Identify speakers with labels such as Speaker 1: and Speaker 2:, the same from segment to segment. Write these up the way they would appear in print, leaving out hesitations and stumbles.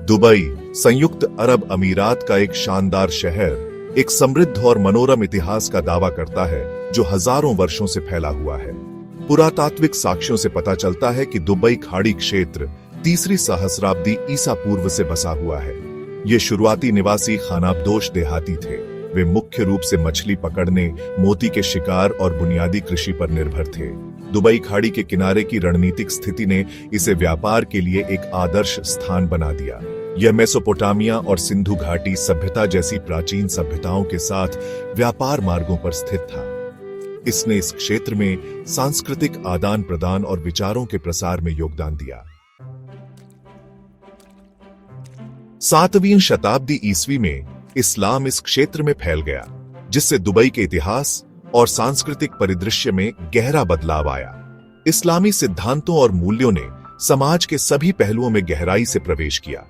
Speaker 1: Dubai संयुक्त अरब अमीरात का एक शानदार शहर, एक समृद्ध और मनोरम इतिहास का दावा करता है जो हजारों वर्षों से फैला हुआ है। पुरातात्विक साक्ष्यों से पता चलता है कि दुबई खाड़ी क्षेत्र 3री सहस्राब्दी ईसा पूर्व से बसा हुआ है। ये शुरुआती निवासी खानाबदोश देहाती थे। वे मुख्य रूप से मछली पकड़ने, मोती के शिकार और बुनियादी कृषि पर निर्भर थे। दुबई खाड़ी के किनारे की रणनीतिक स्थिति ने इसे व्यापार के लिए एक आदर्श स्थान बना दिया। यह मेसोपोटामिया और सिंधु घाटी सभ्यता जैसी प्राचीन सभ्यताओं के साथ व्यापार मार्गों पर स्थित था। इसने इस क्षेत्र में सांस्कृतिक आदान प्रदान और विचारों के प्रसार में योगदान दिया। 7वीं शताब्दी ईस्वी में इस्लाम इस क्षेत्र में फैल गया, जिससे दुबई के इतिहास और सांस्कृतिक परिदृश्य में गहरा बदलाव आया। इस्लामी सिद्धांतों और मूल्यों ने समाज के सभी पहलुओं में गहराई से प्रवेश किया।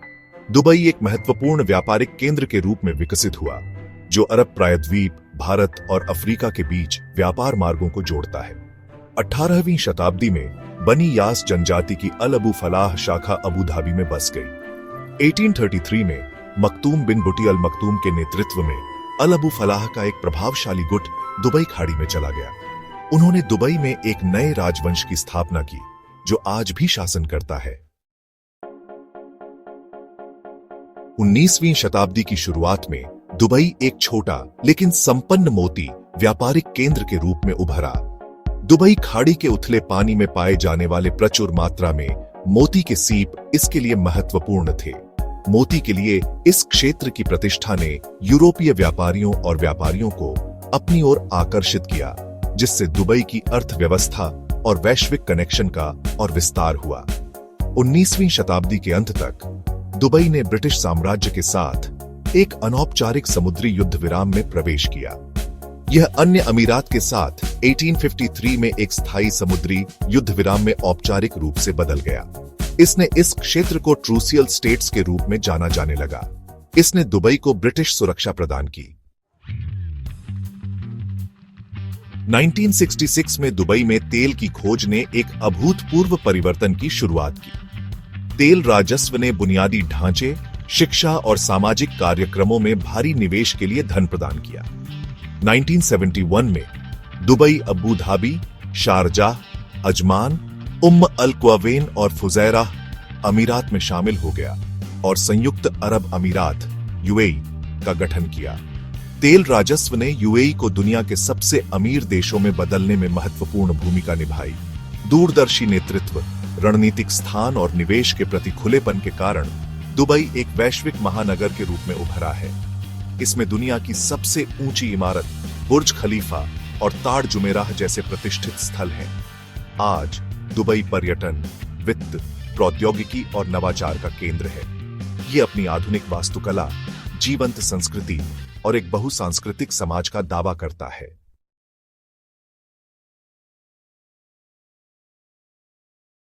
Speaker 1: दुबई एक महत्वपूर्ण व्यापारिक केंद्र के रूप में विकसित हुआ, जो अरब प्रायद्वीप, भारत और अफ्रीका के बीच व्यापार मार्गों को जोड़ता है। 18वीं शताब्दी में बनी यास जनजाति की अल अबू फलाह शाखा अबू धाबी में बस गई। 1833 में मखदूम बिन बुटी अल मखदूम के नेतृत्व में अल अबू फलाह का एक प्रभावशाली गुट दुबई खाड़ी में चला गया। उन्होंने दुबई में एक नए राजवंश की स्थापना की, जो आज भी शासन करता है। 19वीं शताब्दी की शुरुआत में दुबई एक छोटा लेकिन संपन्न मोती व्यापारिक केंद्र के रूप में उभरा। दुबई खाड़ी के उथले पानी में पाए जाने वाले प्रचुर मात्रा में मोती के सीप इसके लिए महत्वपूर्ण थे। मोती के लिए इस क्षेत्र की प्रतिष्ठा ने यूरोपीय व्यापारियों और व्यापारियों को अपनी ओर आकर्षित किया, जिससे दुबई की अर्थव्यवस्था और वैश्विक कनेक्शन का और विस्तार हुआ। 19वीं शताब्दी के अंत तक दुबई ने ब्रिटिश साम्राज्य के साथ एक अनौपचारिक समुद्री युद्ध विराम में प्रवेश किया। यह अन्य अमीरात के साथ 1853 में एक स्थायी समुद्री युद्ध विराम में औपचारिक रूप से बदल गया। इसने इस क्षेत्र को ट्रूसियल स्टेट्स के रूप में जाना जाने लगा। इसने दुबई को ब्रिटिश सुरक्षा प्रदान की। 1966 में दुबई में तेल की खोज ने एक अभूतपूर्व परिवर्तन की शुरुआत की। तेल राजस्व ने बुनियादी ढांचे, शिक्षा और सामाजिक कार्यक्रमों में भारी निवेश के लिए धन प्रदान किया। 1971 में Dubai Abu Dhabi, Sharjah, Ajman, Al Quwain और फुजैरा अमीरात में शामिल हो गया और संयुक्त अरब अमीरात यूएई का गठन किया। तेल राजस्व ने यूएई को दुनिया के सबसे अमीर देशों में बदलने में महत्वपूर्ण भूमिका निभाई। दूरदर्शी नेतृत्व, रणनीतिक स्थान और निवेश के प्रति खुलेपन के कारण दुबई एक वैश्विक महानगर के रूप में उभरा है। इसमें दुनिया की सबसे ऊंची इमारत बुर्ज खलीफा और ताड़ जुमेराह जैसे प्रतिष्ठित स्थल हैं। आज दुबई पर्यटन, वित्त, प्रौद्योगिकी और नवाचार का केंद्र है। ये अपनी आधुनिक वास्तुकला, जीवंत संस्कृति और एक बहुसांस्कृतिक समाज का दावा करता है।